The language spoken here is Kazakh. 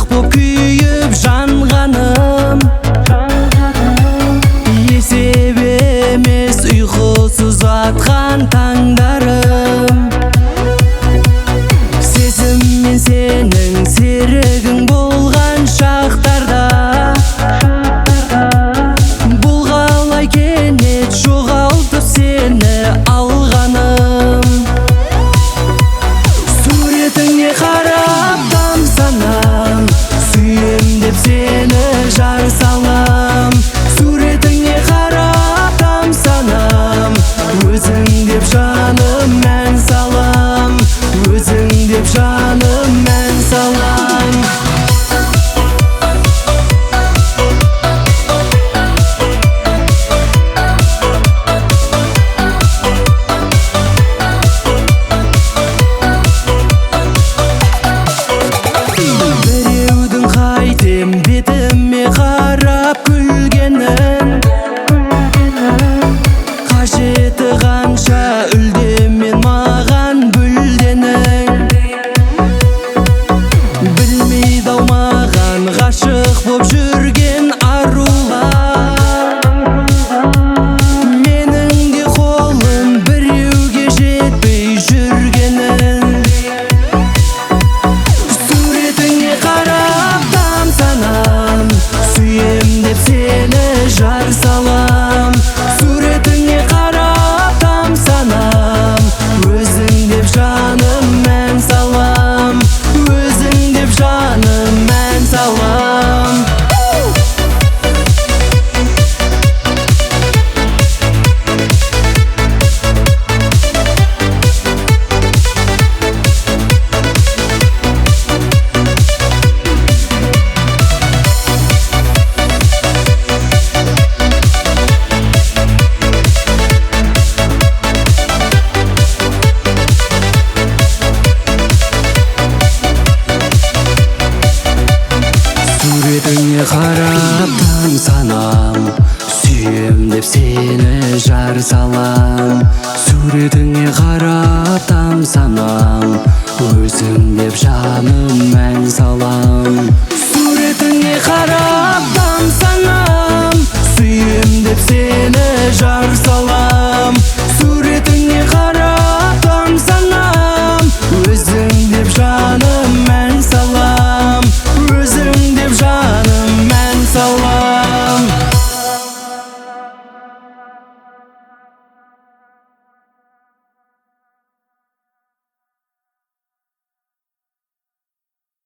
боп күйіп жанғаным, есеп емес ұйқысыз атқан таңдарым. Сезіммен сенің серігің болған шақтарда, бұл қалай кенет жоғалтып сені алғаным. Суретіңе қарап тамсанам, сүйем деп сені жар салам. Суретіңе қарап тамсанам, өзің деп жаным мән салам. Өзің деп жаным мән салам. Біреудің қайтем бетіме қарап күлгенін, қажеті қанша үлдемен маған бүлденің. Білмейді ау маған ғашық боп жүрген арулар, менің де қолым біреуге жетпей жүргенін. Суретіңе қарап тамсанам, сүйем деп сені жар салам. Суретіңе қарап тамсанам, өзің деп жаным мән салам. Өзің деп жаным мән салам. Суретіңе қарап тамсанам, сүйем деп сені жар салам. Суретіңе қарап тамсанам, өзің деп жаным мән салам. Суретіңе қарап тамсанам, сүйем деп сені жар салам.